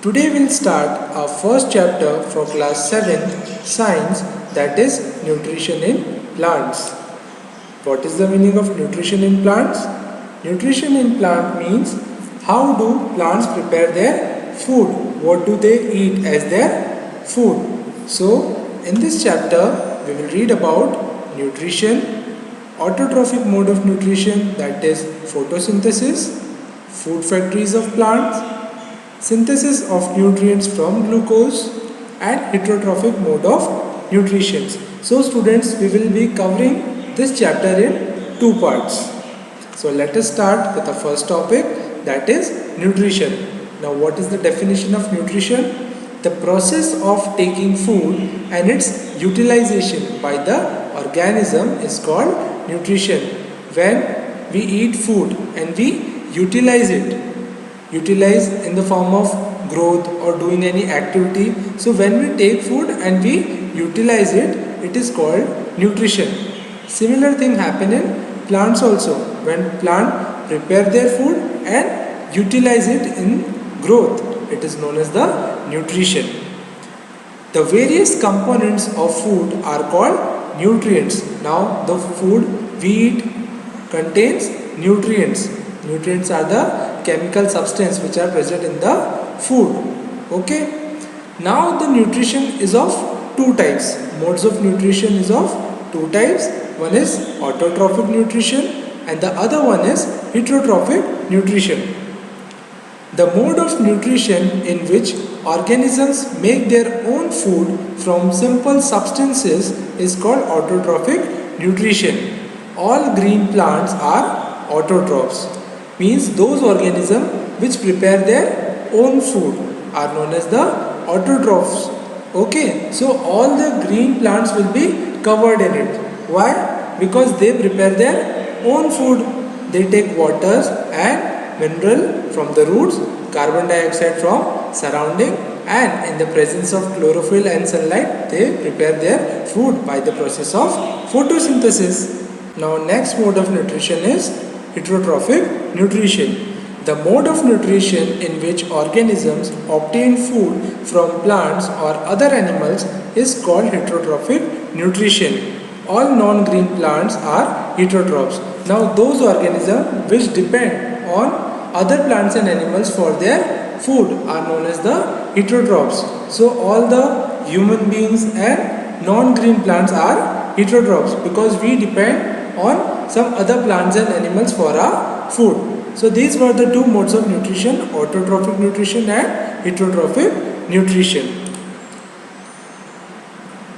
Today we'll start our first chapter for class 7th science, that is nutrition in plants. What is the meaning of nutrition in plants? Nutrition in plant means how do plants prepare their food? What do they eat as their food? So in this chapter we will read about nutrition, autotrophic mode of nutrition, that is photosynthesis, food factories of plants, synthesis of nutrients from glucose, and heterotrophic mode of nutrition. So students, we will be covering this chapter in two parts. So let us start with the first topic, that is nutrition. Now what is the definition of nutrition? The process of taking food and its utilization by the organism is called nutrition. When we eat food and we utilize it, utilize in the form of growth or doing any activity. So when we take food and we utilize it, it is called nutrition. Similar thing happen in plants also. When plant prepare their food and utilize it in growth, it is known as the nutrition. The various components of food are called nutrients. Now the food we eat contains nutrients. Nutrients are the chemical substance which are present in the food. Okay. Now the nutrition is of two types. Modes of nutrition is of two types. One is autotrophic nutrition and the other one is heterotrophic nutrition. The mode of nutrition in which organisms make their own food from simple substances is called autotrophic nutrition. All green plants are autotrophs. Means those organisms which prepare their own food are known as the autotrophs. Okay, so all the green plants will be covered in it. Why? Because they prepare their own food. They take waters and mineral from the roots, carbon dioxide from surrounding, and in the presence of chlorophyll and sunlight they prepare their food by the process of photosynthesis. Now next mode of nutrition is heterotrophic nutrition. The mode of nutrition in which organisms obtain food from plants or other animals is called heterotrophic nutrition. All non-green plants are heterotrophs. Now those organisms which depend on other plants and animals for their food are known as the heterotrophs. So all the human beings and non-green plants are heterotrophs because we depend on some other plants and animals for our food. So these were the two modes of nutrition, autotrophic nutrition and heterotrophic nutrition.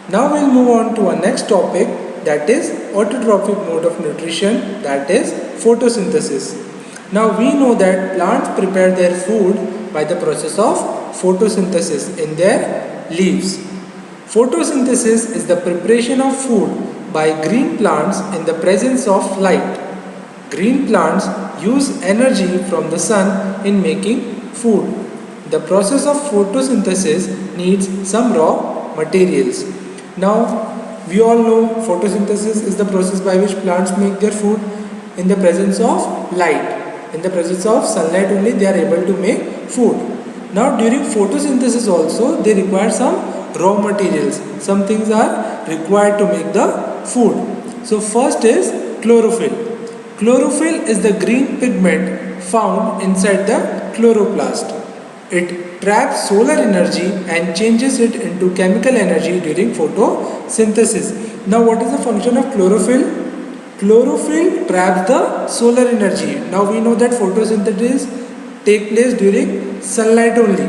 Now we'll move on to our next topic, that is autotrophic mode of nutrition, that is photosynthesis. Now we know that plants prepare their food by the process of photosynthesis in their leaves. Photosynthesis is the preparation of food by green plants in the presence of light. Green plants use energy from the sun in making food. The process of photosynthesis needs some raw materials. Now we all know photosynthesis is the process by which plants make their food in the presence of light. In the presence of sunlight only they are able to make food. Now during photosynthesis also they require some raw materials. Some things are required to make the food. So first is chlorophyll. Chlorophyll is the green pigment found inside the chloroplast. It traps solar energy and changes it into chemical energy during photosynthesis. Now what is the function of chlorophyll? Chlorophyll traps the solar energy. Now we know that photosynthesis take place during sunlight only,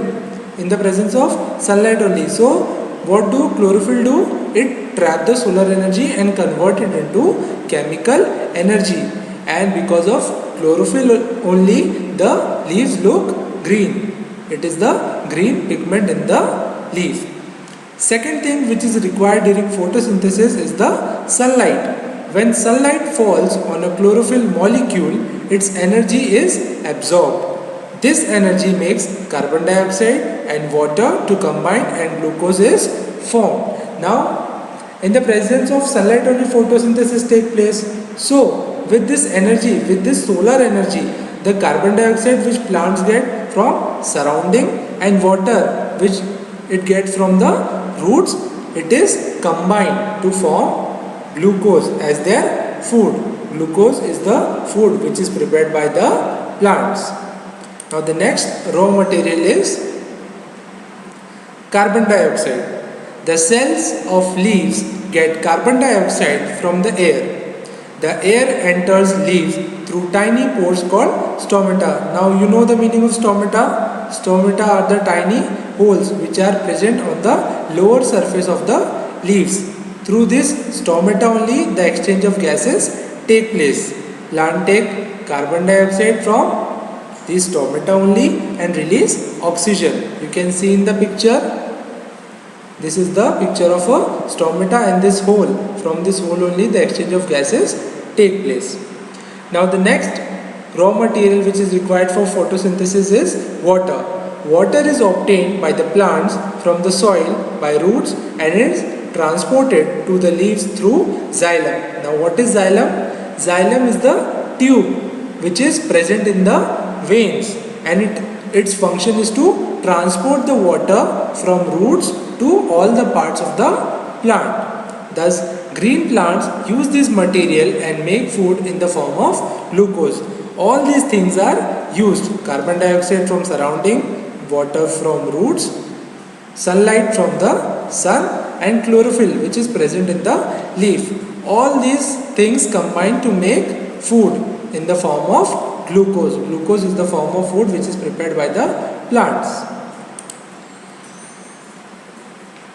in the presence of sunlight only. So what do chlorophyll do? It traps the solar energy and convert it into chemical energy. And because of chlorophyll only the leaves look green. It is the green pigment in the leaf. Second thing which is required during photosynthesis is the sunlight. When sunlight falls on a chlorophyll molecule, its energy is absorbed. This energy makes carbon dioxide and water to combine and glucose is formed. Now, in the presence of sunlight only photosynthesis take place. So, with this energy, with this solar energy, the carbon dioxide which plants get from surrounding and water which it gets from the roots, it is combined to form glucose as their food. Glucose is the food which is prepared by the plants. Now the next raw material is carbon dioxide. The cells of leaves get carbon dioxide from the air. The air enters leaves through tiny pores called stomata. Now you know the meaning of stomata. Stomata are the tiny holes which are present on the lower surface of the leaves. Through this stomata only the exchange of gases take place. Plant take carbon dioxide from these stomata only and release oxygen. You can see in the picture. This is the picture of a stomata and this hole. From this hole only the exchange of gases take place. Now the next raw material which is required for photosynthesis is water. Water is obtained by the plants from the soil by roots and is transported to the leaves through xylem. Now what is xylem? Xylem is the tube which is present in the veins and its function is to transport the water from roots to all the parts of the plant. Thus, green plants use this material and make food in the form of glucose. All these things are used. Carbon dioxide from surrounding, water from roots, sunlight from the sun and chlorophyll which is present in the leaf. All these things combine to make food in the form of glucose. Glucose is the form of food which is prepared by the plants.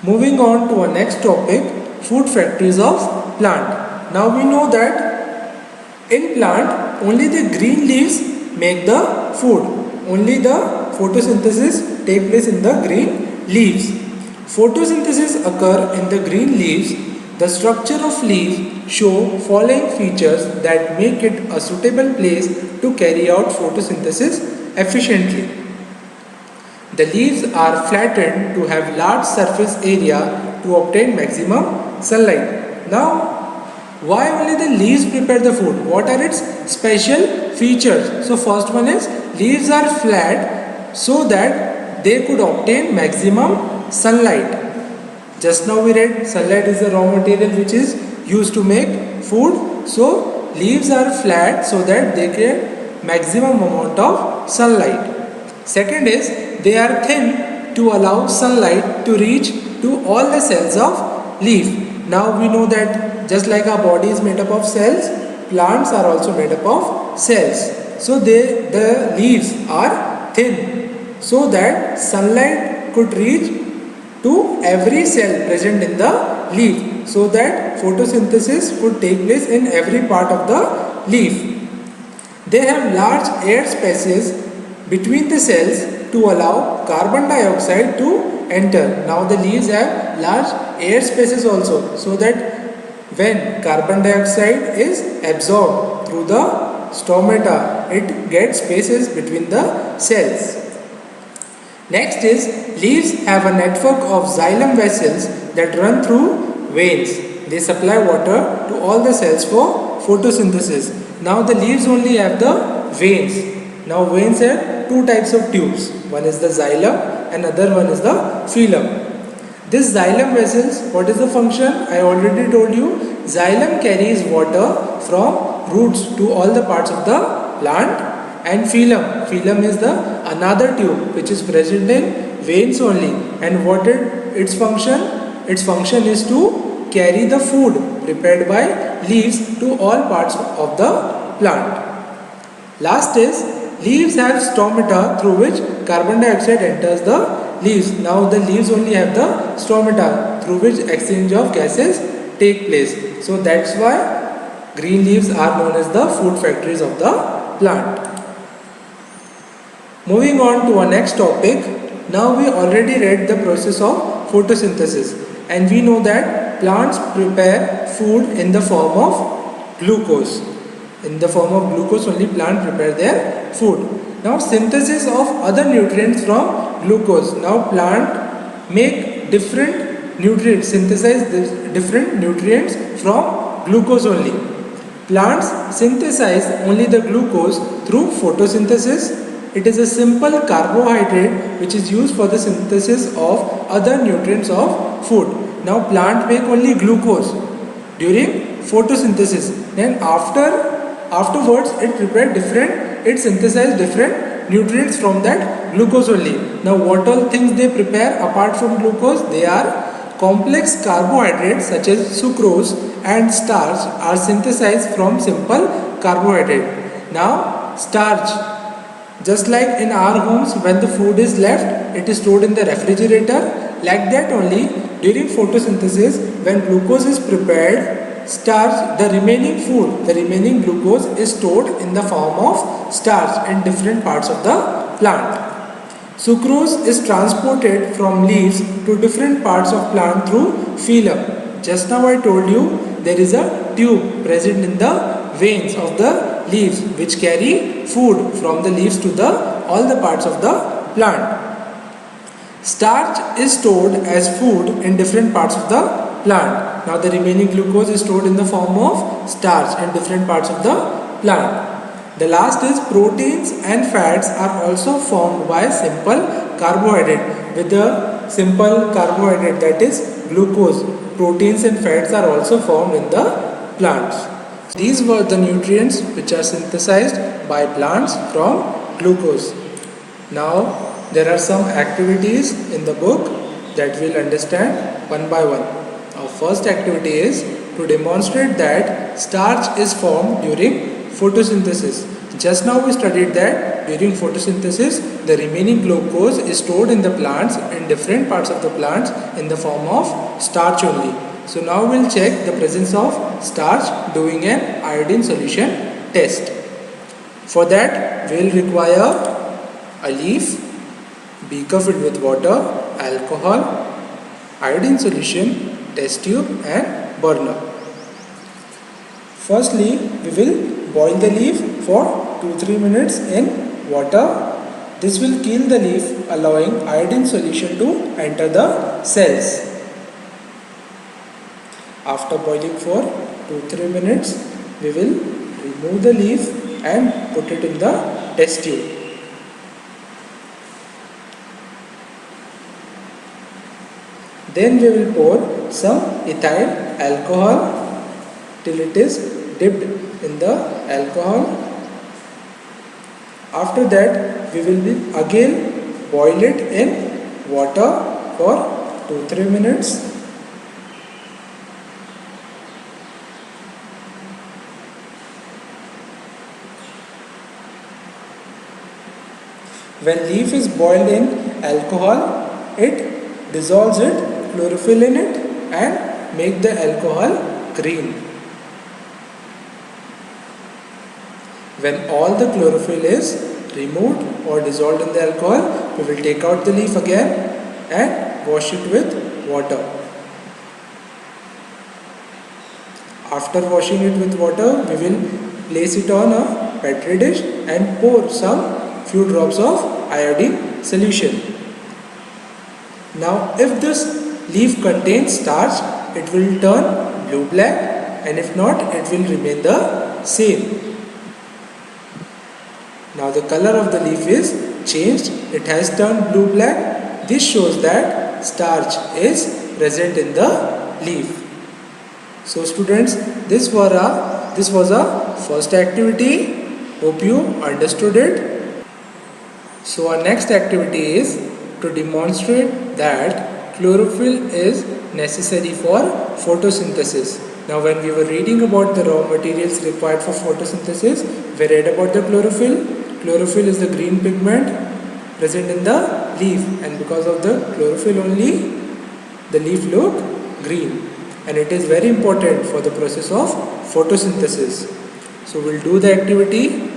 Moving on to our next topic, food factories of plant. Now we know that in plant only the green leaves make the food. Only the photosynthesis take place in the green leaves. Photosynthesis occur in the green leaves. The structure of leaves show following features that make it a suitable place to carry out photosynthesis efficiently. The leaves are flattened to have large surface area to obtain maximum sunlight. Now, why only the leaves prepare the food? What are its special features? So first one is leaves are flat so that they could obtain maximum sunlight. Just now we read sunlight is the raw material which is used to make food. So leaves are flat so that they get maximum amount of sunlight. Second is they are thin to allow sunlight to reach to all the cells of leaf. Now we know that just like our body is made up of cells, plants are also made up of cells. So the leaves are thin so that sunlight could reach to every cell present in the leaf so that photosynthesis could take place in every part of the leaf. They have large air spaces between the cells to allow carbon dioxide to enter. Now the leaves have large air spaces also so that when carbon dioxide is absorbed through the stomata, it gets spaces between the cells. Next is leaves have a network of xylem vessels that run through veins. They supply water to all the cells for photosynthesis. Now the leaves only have the veins. Now veins have two types of tubes. One is the xylem and other one is the phloem. This xylem vessels, what is the function? I already told you. Xylem carries water from roots to all the parts of the plant, and phloem is the another tube which is present in veins only. And what is its function? Its function is to carry the food prepared by leaves to all parts of the plant. Last is leaves have stomata through which carbon dioxide enters the leaves. Now the leaves only have the stomata through which exchange of gases take place. So that's why green leaves are known as the food factories of the plant. Moving on to our next topic. Now we already read the process of photosynthesis and we know that plants prepare food in the form of glucose. In the form of glucose only plants prepare their food. Now synthesis of other nutrients from glucose. Now plant make different nutrients, synthesize different nutrients from glucose only. Plants synthesize only the glucose through photosynthesis It is a simple carbohydrate which is used for the synthesis of other nutrients of food. Now plant make only glucose during photosynthesis, and afterwards it synthesize different nutrients from that glucose only. Now what all things they prepare apart from glucose? They are complex carbohydrates such as sucrose and starch are synthesized from simple carbohydrate. Now starch, just like in our homes when the food is left, it is stored in the refrigerator. Like that only during photosynthesis when glucose is prepared, starch, the remaining glucose is stored in the form of starch in different parts of the plant. Sucrose is transported from leaves to different parts of plant through phloem. Just now I told you there is a tube present in the veins of the leaves which carry food from the leaves to all the parts of the plant. Starch is stored as food in different parts of the plant. Now the remaining glucose is stored in the form of starch in different parts of the plant. The last is proteins and fats are also formed by simple carbohydrate. With the simple carbohydrate, that is glucose, proteins and fats are also formed in the plants. These were the nutrients which are synthesized by plants from glucose. Now there are some activities in the book that we'll understand one by one. Our first activity is to demonstrate that starch is formed during photosynthesis. Just now we studied that during photosynthesis the remaining glucose is stored in the plants in different parts of the plants in the form of starch only. So now we'll check the presence of starch doing an iodine solution test. For that we'll require a leaf, beaker filled with water, alcohol, iodine solution, test tube and burner. Firstly, we will boil the leaf for 2-3 minutes in water. This will kill the leaf, allowing iodine solution to enter the cells. After boiling for 2-3 minutes, we will remove the leaf and put it in the test tube. Then we will pour some ethyl alcohol till it is dipped in the alcohol. After that we will again boil it in water for 2-3 minutes. When leaf is boiled in alcohol, it dissolves it, chlorophyll in it and make the alcohol green. When all the chlorophyll is removed or dissolved in the alcohol, we will take out the leaf again and wash it with water. After washing it with water, we will place it on a petri dish and pour some few drops of iodine solution. Now if this leaf contains starch, it will turn blue-black, and if not, it will remain the same. Now the color of the leaf is changed, it has turned blue-black. This shows that starch is present in the leaf. So students, this was our first activity. Hope you understood it. So our next activity is to demonstrate that chlorophyll is necessary for photosynthesis. Now when we were reading about the raw materials required for photosynthesis, we read about the chlorophyll. Chlorophyll is the green pigment present in the leaf, and because of the chlorophyll only the leaf look green, and it is very important for the process of photosynthesis. So we'll do the activity.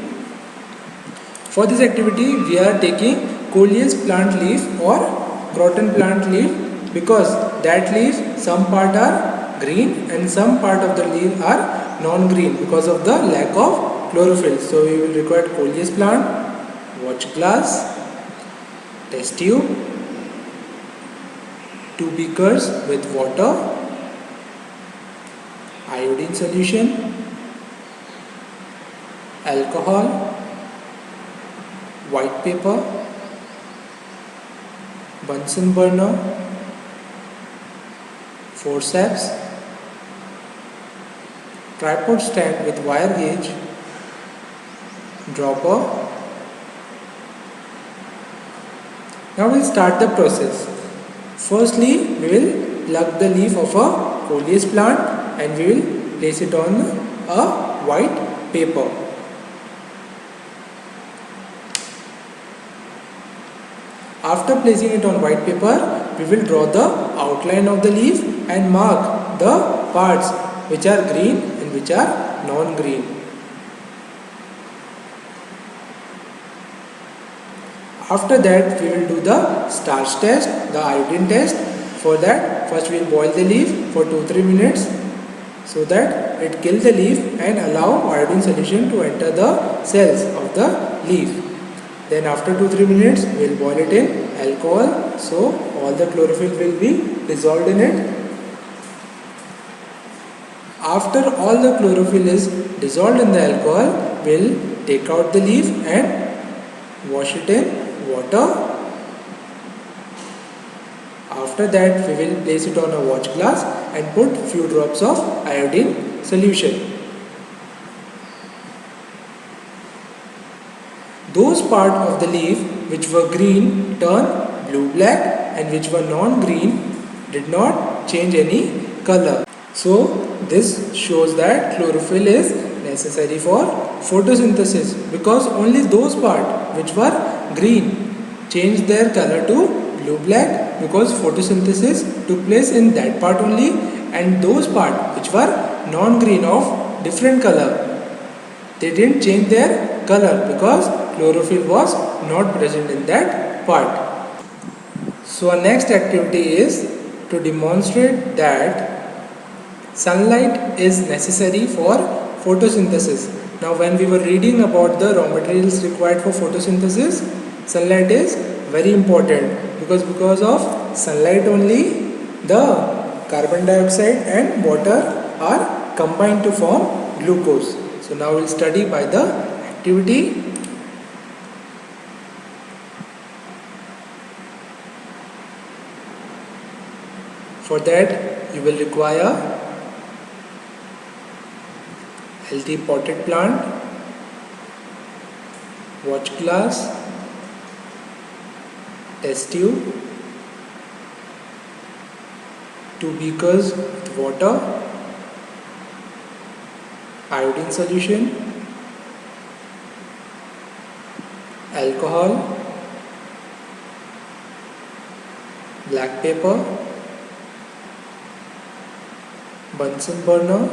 For this activity we are taking Coleus plant leaf or Croton plant leaf, because that leaf some part are green and some part of the leaf are non-green because of the lack of chlorophyll. So we will require Coleus plant, watch glass, test tube, 2 beakers with water, iodine solution, alcohol, white paper, Bunsen burner, forceps, tripod stand with wire gauge, dropper. Now we'll start the process. Firstly, we will plug the leaf of a coleus plant and we will place it on a white paper. After placing it on white paper, we will draw the outline of the leaf and mark the parts which are green and which are non-green. After that, we will do the starch test, the iodine test. For that, first we will boil the leaf for 2-3 minutes so that it kills the leaf and allow iodine solution to enter the cells of the leaf. Then after 2-3 minutes, we will boil it in alcohol so all the chlorophyll will be dissolved in it. After all the chlorophyll is dissolved in the alcohol, we will take out the leaf and wash it in water. After that, we will place it on a watch glass and put few drops of iodine solution. Those parts of the leaf which were green turn blue-black and which were non-green did not change any color. So this shows that chlorophyll is necessary for photosynthesis because only those parts which were green changed their color to blue-black because photosynthesis took place in that part only, and those parts which were non-green of different color, they didn't change their color because chlorophyll was not present in that part. So our next activity is to demonstrate that sunlight is necessary for photosynthesis. Now when we were reading about the raw materials required for photosynthesis, sunlight is very important because of sunlight only the carbon dioxide and water are combined to form glucose. So now we'll study by the activity. For that you will require healthy potted plant, watch glass, test tube, 2 beakers with water, iodine solution, alcohol, black pepper, Bunsen burner,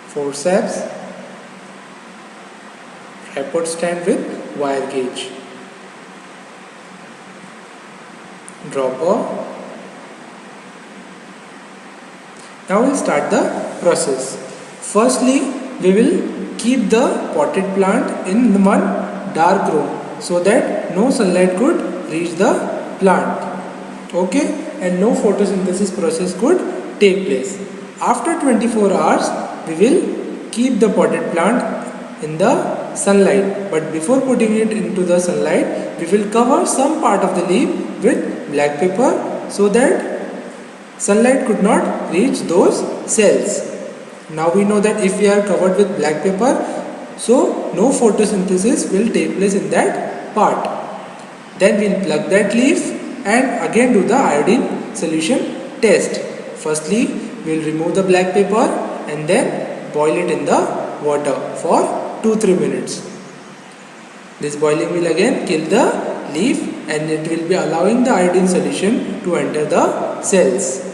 forceps, tripod stand with wire gauge, dropper. Now we'll start the process. Firstly, we will keep the potted plant in one dark room so that no sunlight could reach the plant. Okay, and no photosynthesis process could take place. After 24 hours, we will keep the potted plant in the sunlight, but before putting it into the sunlight, we will cover some part of the leaf with black pepper so that sunlight could not reach those cells. Now we know that if we are covered with black pepper, so no photosynthesis will take place in that part. Then we will plug that leaf and again do the iodine solution test. Firstly, we will remove the black pepper and then boil it in the water for 2-3 minutes. This boiling will again kill the leaf and it will be allowing the iodine solution to enter the cells.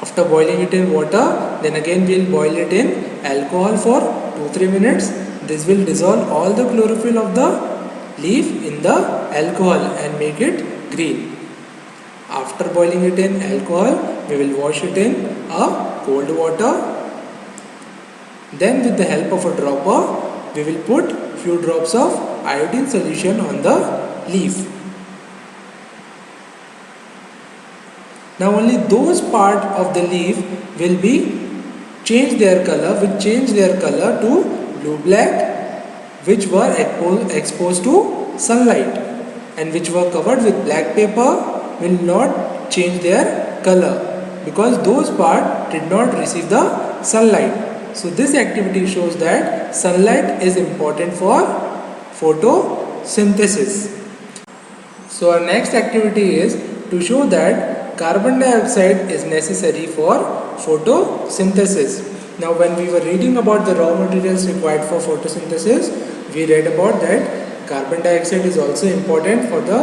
After boiling it in water, then again we will boil it in alcohol for 2-3 minutes. This will dissolve all the chlorophyll of the leaf in the alcohol and make it green. After boiling it in alcohol, we will wash it in a cold water. Then with the help of a dropper, we will put few drops of iodine solution on the leaf. Now only those part of the leaf will change their color to blue black which were exposed to sunlight and which were covered with black paper will not change their color because those parts did not receive the sunlight. So this activity shows that sunlight is important for photosynthesis. So our next activity is to show that carbon dioxide is necessary for photosynthesis. Now when we were reading about the raw materials required for photosynthesis, we read about that carbon dioxide is also important for the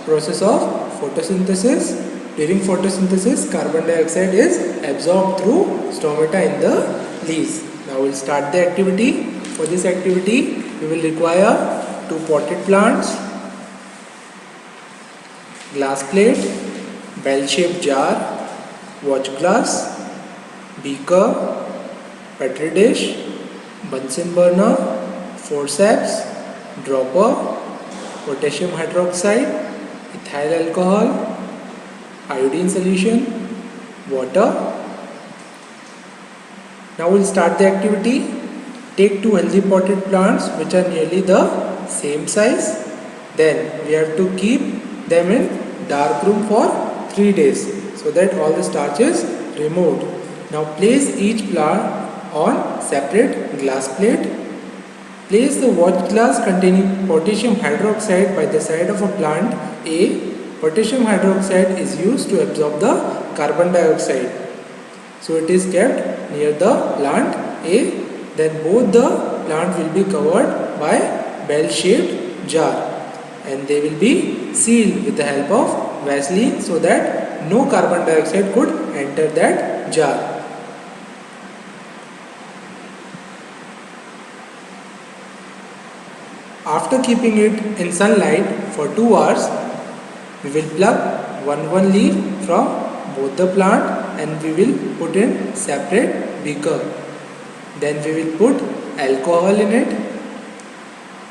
process of photosynthesis. During photosynthesis, carbon dioxide is absorbed through stomata in the leaves. Now we'll start the activity. For this activity, we will require 2 potted plants, glass plate, bell-shaped jar, watch glass, beaker, petri dish, Bunsen burner, forceps, dropper, potassium hydroxide, ethyl alcohol, iodine solution, water. Now we'll start the activity. Take 2 healthy potted plants which are nearly the same size. Then we have to keep them in dark room for 3 days so that all the starch is removed. Now place each plant on separate glass plate. Place the watch glass containing potassium hydroxide by the side of a plant A. Potassium hydroxide is used to absorb the carbon dioxide. So it is kept near the plant A. Then both the plant will be covered by bell-shaped jar and they will be sealed with the help of Vaseline so that no carbon dioxide could enter that jar. After keeping it in sunlight for 2 hours, we will pluck one leaf from both the plant and we will put in separate beaker. Then we will put alcohol in it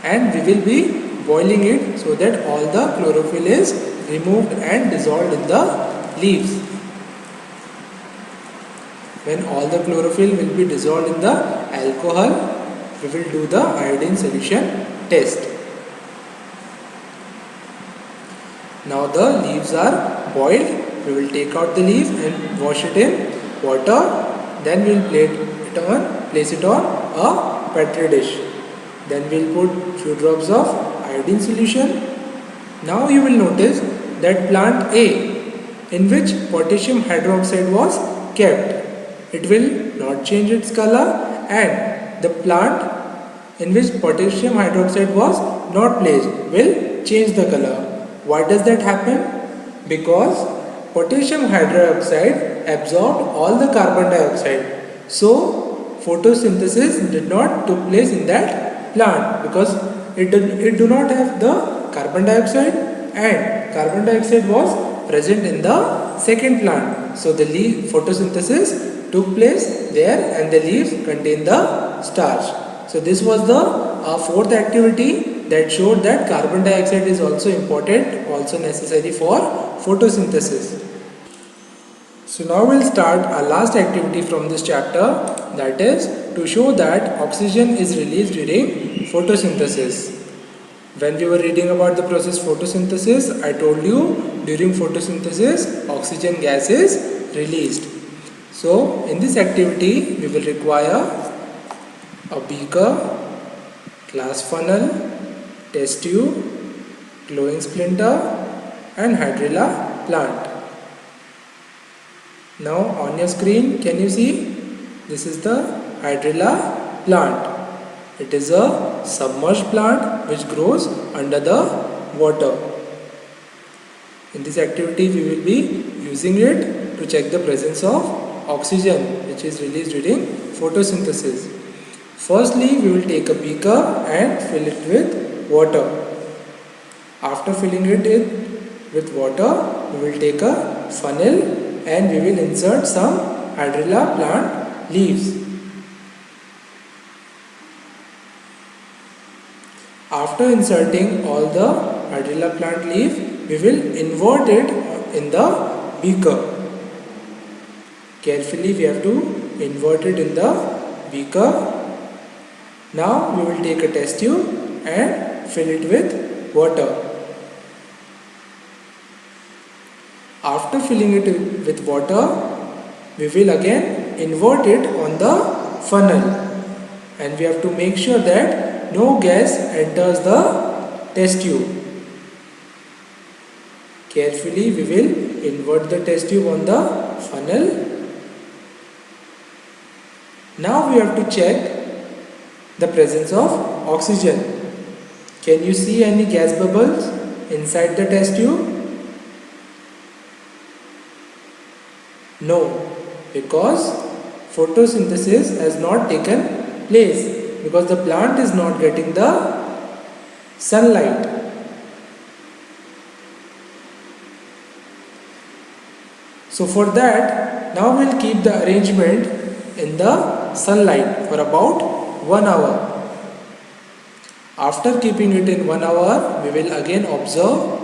and we will be boiling it so that all the chlorophyll is removed and dissolved in the leaves. When all the chlorophyll will be dissolved in the alcohol, we will do the iodine solution test. Now the leaves are boiled. We will take out the leaf and wash it in water. Then we will place it on a petri dish. Then we will put few drops of iodine solution. Now you will notice that plant A, in which potassium hydroxide was kept, it will not change its color, and the plant in which potassium hydroxide was not placed will change the color. Why does that happen? Because potassium hydroxide absorbed all the carbon dioxide. So photosynthesis did not took place in that plant because it do not have the carbon dioxide and carbon dioxide was present in the second plant. So the photosynthesis took place there and the leaves contain the starch. So this was the fourth activity that showed that carbon dioxide is also important, also necessary for photosynthesis. So now we'll start our last activity from this chapter, that is to show that oxygen is released during photosynthesis. When we were reading about the process photosynthesis, I told you during photosynthesis oxygen gas is released. So in this activity we will require a beaker, glass funnel, test tube, glowing splinter and hydrilla plant. Now on your screen, can you see? This is the hydrilla plant. It is a submerged plant which grows under the water. In this activity we will be using it to check the presence of oxygen which is released during photosynthesis. Firstly, we will take a beaker and fill it with water. After filling it with water, we will take a funnel and we will insert some hydrilla plant leaves. After inserting all the hydrilla plant leaf, we will invert it in the beaker. Carefully we have to invert it in the beaker. Now we will take a test tube and fill it with water. After filling it with water, we will again invert it on the funnel, and we have to make sure that no gas enters the test tube. Carefully we will invert the test tube on the funnel. Now we have to check the presence of oxygen. Can you see any gas bubbles inside the test tube? No, because photosynthesis has not taken place, because the plant is not getting the sunlight. So for that, now we'll keep the arrangement in the sunlight for about 1 hour. After keeping it in 1 hour, we will again observe.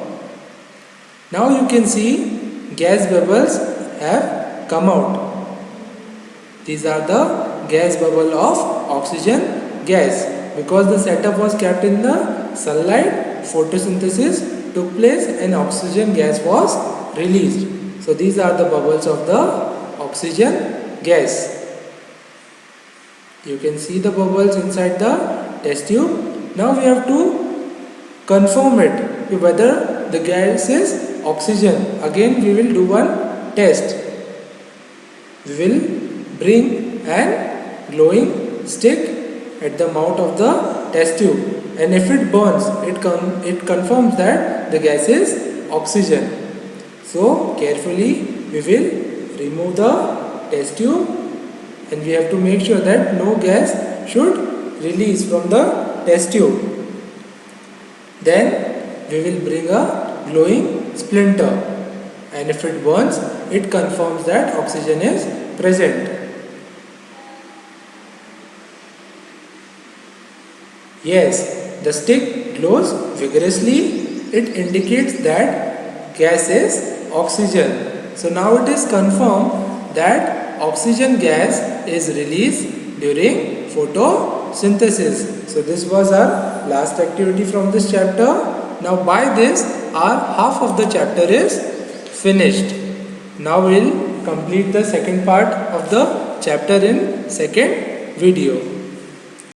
Now you can see gas bubbles have come out. These are the gas bubble of oxygen gas. Because the setup was kept in the sunlight, photosynthesis took place and oxygen gas was released. So these are the bubbles of the oxygen gas. You can see the bubbles inside the test tube. Now we have to confirm it whether the gas is oxygen. Again we will do one test. We will bring an glowing stick at the mouth of the test tube, and if it burns, it confirms that the gas is oxygen. So carefully we will remove the test tube, and we have to make sure that no gas should release from the test tube. Then we will bring a glowing splinter, and if it burns, it confirms that oxygen is present. Yes, the stick glows vigorously. It indicates that gas is oxygen. So now it is confirmed that oxygen gas is released during photosynthesis. So this was our last activity from this chapter. Now by this, our half of the chapter is finished. Now we will complete the second part of the chapter in second video.